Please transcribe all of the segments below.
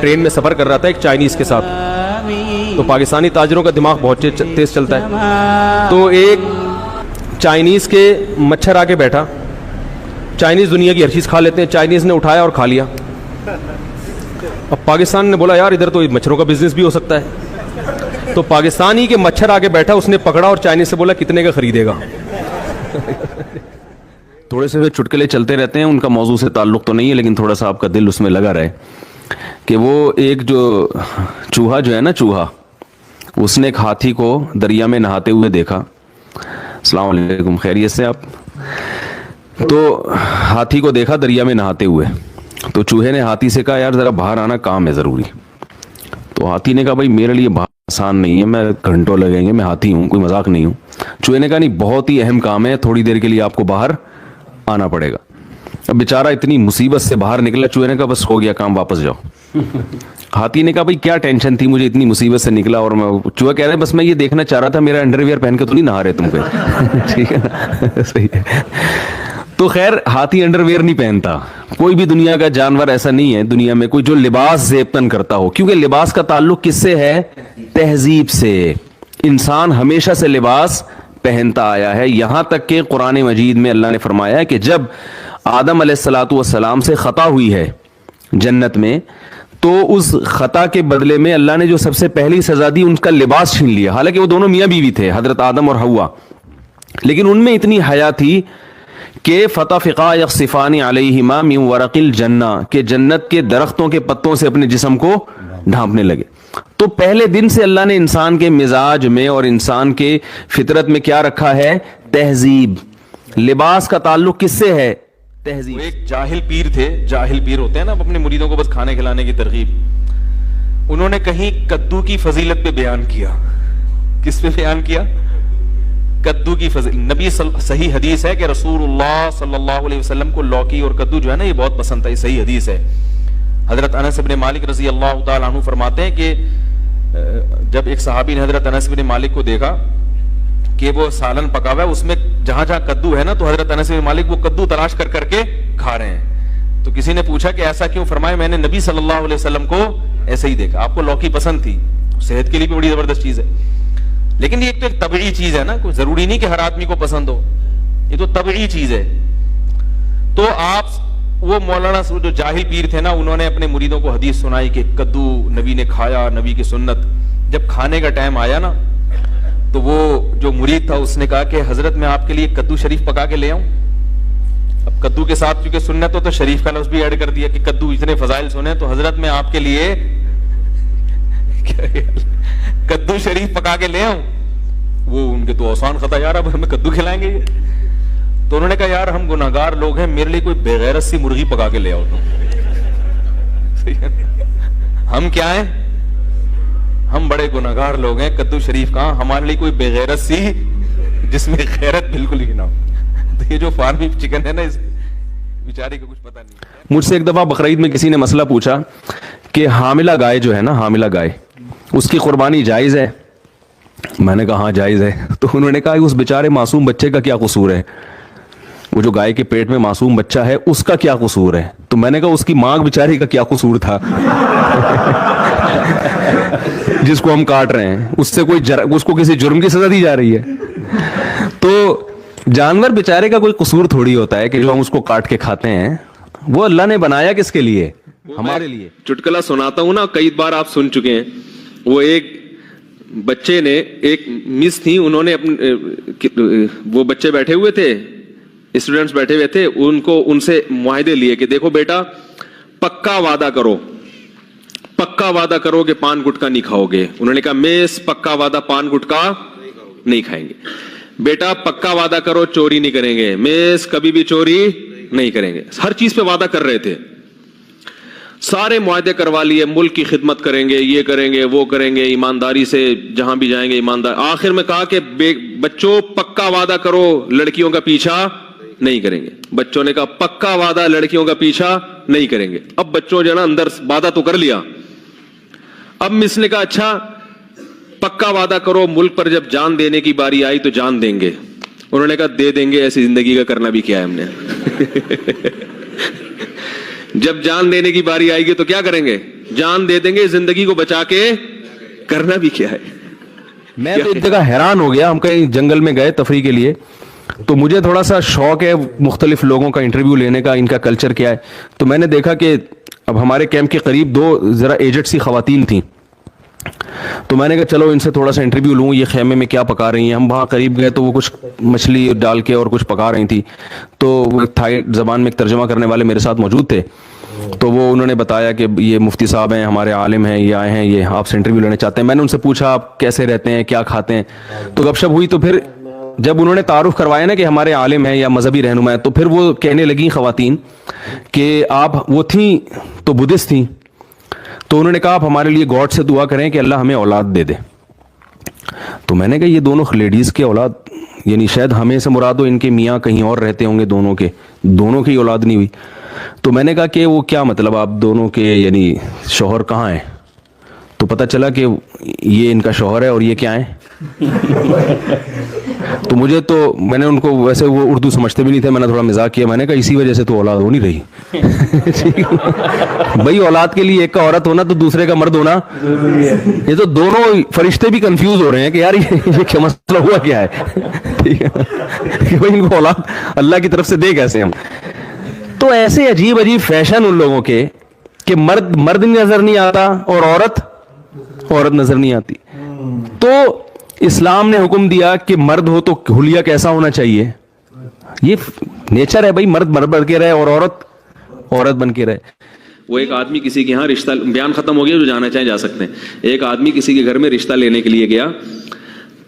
Train میں سفر کر رہا تھا ایک چائنیز کے ساتھ. تو پاکستانی تاجروں کا دماغ بہت تیز چلتا ہے. تو ایک چائنیز کے مچھر آ کے بیٹھا. چائنیز دنیا کی ہر چیز کھا لیتے ہیں, چائنیز نے اٹھایا اور کھا لیا. اب پاکستان نے بولا یار ادھر تو مچھروں کا بزنس بھی ہو سکتا ہے. تو پاکستانی کے مچھر آ کے بیٹھا, اس نے پکڑا اور چائنیز سے بولا کتنے کا خریدے گا. تھوڑے سے چٹکلے چلتے رہتے ہیں, ان کا موضوع سے تعلق تو نہیں ہے لیکن تھوڑا سا آپ کا دل اس میں لگا رہے کہ وہ ایک جو چوہا جو ہے نا, چوہا, اس نے ایک ہاتھی کو دریا میں نہاتے ہوئے دیکھا. السلام علیکم, خیریت سے آپ؟ تو ہاتھی کو دیکھا دریا میں نہاتے ہوئے. تو چوہے نے ہاتھی سے کہا یار ذرا باہر آنا, کام ہے ضروری. تو ہاتھی نے کہا بھائی میرے لیے باہر آسان نہیں ہے, میں گھنٹوں لگیں گے, میں ہاتھی ہوں, کوئی مذاق نہیں ہوں. چوہے نے کہا نہیں بہت ہی اہم کام ہے, تھوڑی دیر کے لیے آپ کو باہر آنا پڑے گا. اب بیچارہ اتنی مصیبت سے باہر نکلا, چوہے نے کہا بس ہو گیا کام, واپس جاؤ. ہاتھی نے کہا بھائی کیا ٹینشن تھی, مجھے اتنی مصیبت سے نکلا. اور میں, چوہا کہہ رہا ہے بس میں یہ دیکھنا چاہ رہا تھا میرا انڈر ویئر پہن کے تو نہیں نہا رہے تم پہ. ٹھیک ہے نا, صحیح ہے. تو خیر ہاتھی انڈر ویئر نہیں پہنتا. کوئی بھی دنیا کا جانور ایسا نہیں ہے دنیا میں کوئی جو لباس زیبتن کرتا ہو, کیونکہ لباس کا تعلق کس سے ہے؟ تہذیب سے. انسان ہمیشہ سے لباس پہنتا آیا ہے, یہاں تک کہ قرآن مجید میں اللہ نے فرمایا ہے کہ جب آدم علیہ الصلوۃ والسلام سے خطا ہوئی ہے جنت میں, تو اس خطا کے بدلے میں اللہ نے جو سب سے پہلی سزا دی ان کا لباس چھین لیا. حالانکہ وہ دونوں میاں بیوی تھے, حضرت آدم اور حوا, لیکن ان میں اتنی حیا تھی کہ فتفقا یخصفان علیہما من ورق الجنہ, کہ جنت کے درختوں کے پتوں سے اپنے جسم کو ڈھانپنے لگے. تو پہلے دن سے اللہ نے انسان کے مزاج میں اور انسان کے فطرت میں کیا رکھا ہے؟ تہذیب. لباس کا تعلق کس سے ہے؟ تہذیب. ایک جاہل پیر تھے, جاہل پیر ہوتے ہیں نا اپنے مریدوں کو بس کھانے کھلانے کی ترغیب. انہوں نے کہیں کدو کی فضیلت پہ بیان کیا. کس پہ بیان کیا؟ کدو کی فضیلت. نبی صحیح حدیث ہے کہ رسول اللہ صلی اللہ علیہ وسلم کو لوکی اور کدو جو ہے نا یہ بہت پسند تھا, یہ صحیح حدیث ہے. حضرت انس بن مالک رضی اللہ تعالیٰ عنہ فرماتے ہیں کہ جب ایک صحابی نے حضرت انس بن مالک کو دیکھا کہ وہ سالن پکا ہوا ہے, اس میں جہاں جہاں کدو ہے نا, تو حضرت انس بن مالک وہ کدو تلاش کر کر کے کھا رہے ہیں. تو کسی نے پوچھا کہ ایسا کیوں؟ فرمایا میں نے نبی صلی اللہ علیہ وسلم کو ایسے ہی دیکھا. آپ کو لوکی پسند تھی, صحت کے لیے بھی بڑی زبردست چیز ہے, لیکن یہ ایک طبعی چیز ہے نا, کوئی ضروری نہیں کہ ہر آدمی کو پسند ہو, یہ تو طبعی چیز ہے. تو آپ وہ مولانا جو جاہل پیر تھے نا, انہوں نے اپنے مریدوں کو حدیث سنائی کہ کدو نبی نے کھایا, نبی کی سنت. جب کھانے کا ٹائم آیا نا, تو وہ جو مرید تھا اس نے کہا کہ حضرت میں آپ کے لیے کدو شریف پکا کے لے آؤں. اب کدو کے ساتھ کیونکہ سنت ہو تو شریف کا لفظ بھی ایڈ کر دیا کہ کدو اتنے فضائل سنے, تو حضرت میں آپ کے لیے کدو شریف پکا کے لے آؤں. وہ ان کے تو آسان خطا, یار اب ہمیں کدو کھلائیں گے. تو انہوں نے کہا یار ہم گناہگار لوگ ہیں, میرے لیے کوئی بغیرت سی مرغی پکا کے لے آؤ تم. ہم کیا ہیں؟ ہم بڑے گناہگار لوگ ہیں, کدو شریف کہاں, ہمارے لیے کوئی بغیرت سی جس میں غیرت بالکل ہی نہ ہو. تو یہ جو فارمی چکن ہے نا, اس بیچاری کو کچھ پتہ نہیں. مجھ سے ایک دفعہ بقرعید میں کسی نے مسئلہ پوچھا کہ حاملہ گائے جو ہے نا, حاملہ گائے, اس کی قربانی جائز ہے؟ میں نے کہا ہاں جائز ہے. تو انہوں نے کہا اس بیچارے معصوم بچے کا کیا قصور ہے؟ وہ جو گائے کے پیٹ میں معصوم بچہ ہے اس کا کیا قصور ہے؟ تو میں نے کہا اس کی ماں بیچاری کا کیا قصور تھا جس کو ہم کاٹ رہے ہیں, اس سے کوئی اس کو کسی جرم کی سزا دی جا رہی ہے. تو جانور بیچارے کا کوئی قصور تھوڑی ہوتا ہے کہ جو ہم اس کو کاٹ کے کھاتے ہیں. وہ اللہ نے بنایا کس کے لیے؟ ہمارے لیے. چٹکلا سناتا ہوں نا, کئی بار آپ سن چکے ہیں. وہ ایک بچے نے, ایک مس تھی, انہوں نے وہ بچے بیٹھے ہوئے تھے, اسٹوڈنٹس بیٹھے ہوئے تھے, ان سے معاہدے لیے کہ دیکھو بیٹا پکا وعدہ کرو, پکا وعدہ کرو کہ پان گٹکا نہیں کھاؤ گے. انہوں نے کہا میس پکا وعدہ پان گٹکا نہیں کھائیں گے. بیٹا پکا وعدہ کرو چوری نہیں کریں گے. میس کبھی بھی چوری نہیں کریں گے. ہر چیز پہ وعدہ کر رہے تھے, سارے معاہدے کروا لیے, ملک کی خدمت کریں گے, یہ کریں گے, وہ کریں گے, ایمانداری سے جہاں بھی جائیں گے ایماندار. آخر میں کہا کہ بچوں پکا وعدہ کرو لڑکیوں کا پیچھا نہیں کریں گے. بچوں نے کہا پکا وعدہ لڑکیوں کا پیچھا نہیں کریں گے. اب بچوں جو ہے نا اندر وعدہ تو کر لیا. اب مس نے کہا اچھا پکا وعدہ کرو ملک پر جب جان دینے کی باری آئی تو جان دیں گے. انہوں نے کہا دے دیں گے, ایسی زندگی کا کرنا بھی کیا ہے ہم نے. جب جان دینے کی باری آئے گی تو کیا کریں گے؟ جان دے دیں گے. زندگی کو بچا کے کرنا بھی کیا ہے. میں تو ایک جگہ حیران ہو گیا, ہم کہیں جنگل میں گئے تفریح کے لیے, تو مجھے تھوڑا سا شوق ہے مختلف لوگوں کا انٹرویو لینے کا, ان کا کلچر کیا ہے. تو میں نے دیکھا کہ اب ہمارے کیمپ کے قریب 2 ذرا ایجڈ سی خواتین تھیں, تو میں نے کہا چلو ان سے تھوڑا سا انٹرویو لوں, یہ خیمے میں کیا پکا رہی ہیں. ہم وہاں قریب گئے تو وہ کچھ مچھلی ڈال کے اور کچھ پکا رہی تھی. تو تھائی زبان میں ایک ترجمہ کرنے والے میرے ساتھ موجود تھے, تو وہ انہوں نے بتایا کہ یہ مفتی صاحب ہیں, ہمارے عالم ہیں, یہ آئے ہیں, یہ آپ سے انٹرویو لینا چاہتے ہیں. میں نے ان سے پوچھا آپ کیسے رہتے ہیں, کیا کھاتے ہیں, تو گپ شپ ہوئی. تو پھر جب انہوں نے تعارف کروایا نا کہ ہمارے عالم ہیں یا مذہبی رہنما ہیں, تو پھر وہ کہنے لگیں خواتین کہ آپ, وہ تھیں تو بدھسٹ تھیں, تو انہوں نے کہا آپ ہمارے لیے گاڈ سے دعا کریں کہ اللہ ہمیں اولاد دے دے. تو میں نے کہا یہ دونوں لیڈیز کے اولاد, یعنی شاید ہمیں سے مراد ہو, ان کے میاں کہیں اور رہتے ہوں گے, دونوں کی اولاد نہیں ہوئی. تو میں نے کہا کہ وہ کیا مطلب آپ دونوں کے, یعنی شوہر کہاں ہیں؟ تو پتہ چلا کہ یہ ان کا شوہر ہے اور یہ کیا ہیں. تو مجھے تو, میں نے ان کو, ویسے وہ اردو سمجھتے بھی نہیں تھے, میں نے تھوڑا مزاق کیا, میں نے کہا اسی وجہ سے تو اولاد ہو نہیں رہی. بھائی اولاد کے لیے ایک کا عورت ہونا تو دوسرے کا مرد ہونا, یہ تو دونوں فرشتے بھی کنفیوز ہو رہے ہیں کہ یار یہ کیا مسئلہ ہوا کیا ہے. ٹھیک ہے کہ بھائی ان کو اولاد اللہ کی طرف سے دے کیسے ہم. تو ایسے عجیب فیشن ان لوگوں کے کہ مرد نظر نہیں آتا اور عورت نظر نہیں آتی. تو اسلام نے حکم دیا کہ مرد ہو تو حلیہ کیسا ہونا چاہیے, یہ نیچر ہے بھائی, مرد بن کے رہے اور عورت بن کے رہے. وہ ایک آدمی کسی کے یہاں رشتہ, بیان ختم ہو گیا, جو جانا چاہیں جا سکتے ہیں. ایک آدمی کسی کے گھر میں رشتہ لینے کے لیے گیا,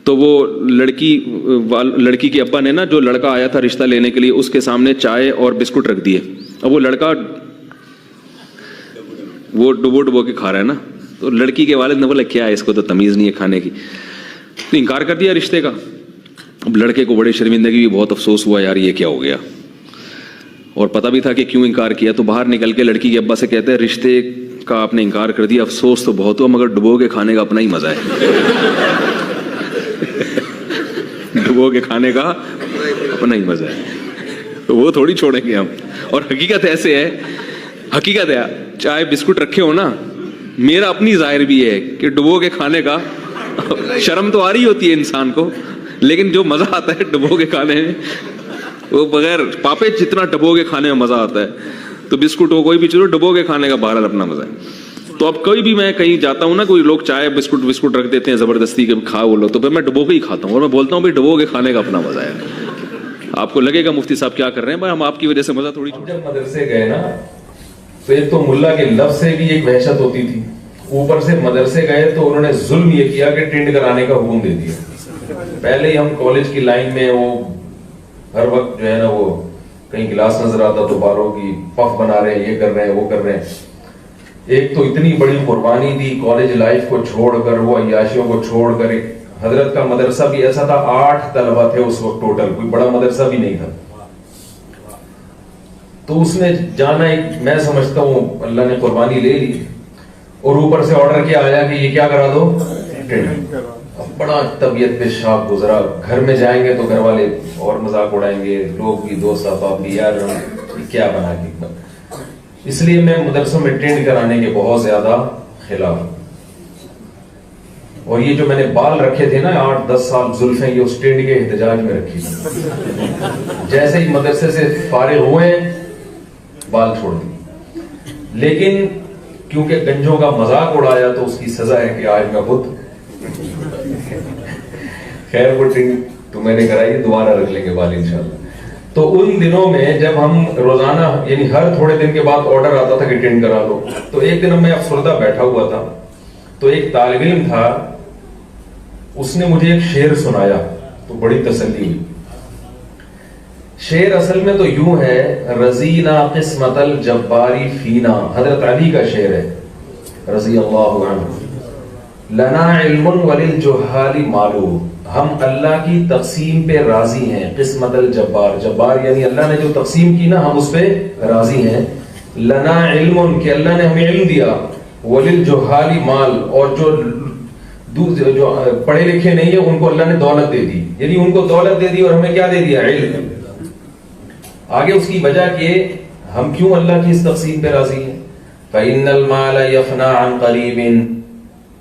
تو وہ لڑکی کے ابا نے نا, جو لڑکا آیا تھا رشتہ لینے کے لیے, اس کے سامنے چائے اور بسکٹ رکھ دیے. اب وہ لڑکا وہ ڈبو کے کھا رہا ہے نا, تو لڑکی کے والد نے بولا کیا ہے, اس کو تو تمیز نہیں ہے کھانے کی, تو انکار کر دیا رشتے کا. اب لڑکے کو بڑی شرمندگی بھی, بہت افسوس ہوا یار یہ کیا ہو گیا, اور پتہ بھی تھا کہ کیوں انکار کیا. تو باہر نکل کے لڑکی کے ابا سے کہتے ہیں رشتے کا آپ نے انکار کر دیا, افسوس تو بہت ہوا, مگر ڈبو کے کھانے کا اپنا ہی مزہ ہے. ڈبو کے کھانے کا اپنا ہی مزہ ہے, تو وہ تھوڑی چھوڑیں گے ہم. اور حقیقت ایسے ہے, حقیقت ہے, چائے بسکٹ رکھے ہو نا, میرا اپنی ظاہر بھی ہے کہ ڈبو کے کھانے کا شرم تو آ رہی ہوتی ہے انسان کو, لیکن جو مزہ آتا ہے ڈبو کے کھانے میں, وہ بغیر پاپے جتنا ڈبو کے کھانے میں مزہ آتا ہے, تو بسکٹ ہو کوئی بھی چلو, ڈبو کے کھانے کا بہرحال اپنا مزہ ہے. تو اب کوئی بھی, میں کہیں جاتا ہوں نا, کوئی لوگ چائے بسکٹ رکھ دیتے ہیں زبردستی کے کھا وہ لو, تو پھر میں ڈبو کے ہی کھاتا ہوں, اور میں بولتا ہوں بھائی ڈبو کے کھانے کا اپنا مزہ ہے. آپ کو لگے گا مفتی صاحب کیا کر رہے ہیں, بھائی ہم آپ کی وجہ سے مزہ تھوڑی. جب مدرسے گئے نا, تو ایک تو ملا کے لفظ سے بھی ایک وحشت ہوتی تھی, اوپر سے مدرسے گئے تو انہوں نے ظلم یہ کیا کہ ٹینڈ کرانے کا حکم دے دیا. پہلے ہی ہم کالج کی لائن میں, وہ ہر وقت جو ہے نا, وہ کہیں گلاس نظر آتا تو بالوں کی پف بنا رہے ہیں, یہ کر رہے ہیں, وہ کر رہے ہیں. ایک تو اتنی بڑی قربانی دی کالج لائف کو چھوڑ کر, وہ عیاشیوں کو چھوڑ کر. حضرت کا مدرسہ بھی ایسا تھا, 8 طلبہ تھے اس وقت ٹوٹل, کوئی بڑا مدرسہ بھی نہیں تھا. تو اس میں جانا ایک, میں سمجھتا ہوں اللہ نے قربانی لے لی, اور اوپر سے آرڈر کیا آیا کہ یہ کیا کرا دو, ٹینڈ. بڑا طبیعت پہ شاپ گزرا. گھر میں جائیں گے تو گھر والے اور مذاق اڑائیں گے, لوگ بھی, دوست احباب بھی, یار کیا بنا کے. اس لیے میں مدرسوں میں ٹینڈ کرانے کے بہت زیادہ خلاف ہوں. اور یہ جو میں نے بال رکھے تھے نا 8-10 سال زلفیں, یہ اس ٹینڈ کے احتجاج میں رکھی تھی. جیسے ہی مدرسے سے فارغ ہوئے بال چھوڑ دی. لیکن کیونکہ گنجوں کا مذاق اڑایا تو اس کی سزا ہے کہ آج میں خود. خیر وہ ٹینڈ تو میں نے کرائی, دوبارہ رکھ لیں گے بال انشاءاللہ. تو ان دنوں میں جب ہم روزانہ, یعنی ہر تھوڑے دن کے بعد آرڈر آتا تھا کہ ٹینڈ کرا لو, تو ایک دن میں افسردہ بیٹھا ہوا تھا, تو ایک طالب علم تھا, اس نے مجھے ایک شعر سنایا تو بڑی تسلی ہوئی. شعر اصل میں تو یوں ہے, رضینا قسمت الجباری فینا, حضرت علی کا شعر ہے رضی اللہ عنہ. لنا علم وللجہال معلوم, ہم اللہ کی تقسیم پہ راضی ہیں. قسمت الجبار, جبار یعنی اللہ نے جو تقسیم کی نا, ہم اس پہ راضی ہیں. لنا علم, کہ اللہ نے ہمیں علم دیا. وللجہال مال, اور جو پڑھے لکھے نہیں ہیں ان کو اللہ نے دولت دے دی, یعنی ان کو دولت دے دی اور ہمیں کیا دے دیا, علم. آگے اس کی وجہ کہ ہم کیوں اللہ کی اس تقسیم پہ راضی ہیں؟ فَإِنَّ الْمَالَ يَفْنَى عَنْ قَرِيبٍ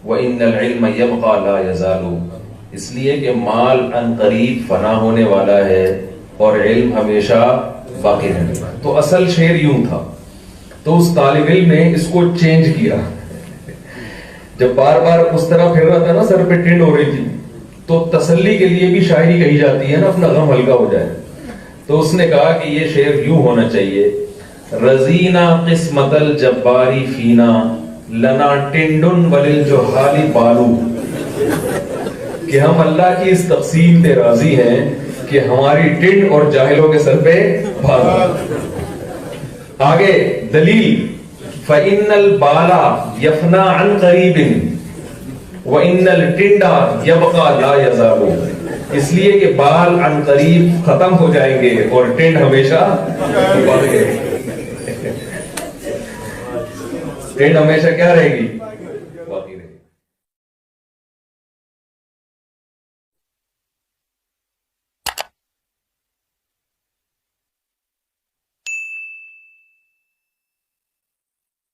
وَإِنَّ الْعِلْمَ يَبْقَى لَا يَزَالُ، اس لیے کہ مال عن قریب فنا ہونے والا ہے اور علم ہمیشہ باقی رہنے والا ہے۔ تو اصل شعر یوں تھا، تو اس طالب علم نے اس کو چینج کیا، جب بار بار اس طرح پھر رہا تھا نا، سر پہ ٹنڈ ہو رہی تھی، تو تسلی کے لیے بھی شاعری کہی جاتی ہے نا، اپنا غم ہلکا ہو جائے، تو اس نے کہا کہ یہ شعر یوں ہونا چاہیے، رزینا قسمت الجباری فینا لنا ٹنڈن وللجہال بالو، کہ ہم اللہ کی اس تقسیم پہ راضی ہیں کہ ہماری ٹنڈ اور جاہلوں کے سر پہ بال۔ آگے دلیل، فَإِنَّ الْبَالَ يَفْنَى عَنْ قَرِيبٍ وَإِنَّ الْٹِنْڈَ يَبْقَى لَا يَزَالُ، اس لیے کہ بال عن قریب ختم ہو جائیں گے اور ٹنڈ ہمیشہ بڑھ گئے، ٹنڈ ہمیشہ کیا رہے گی؟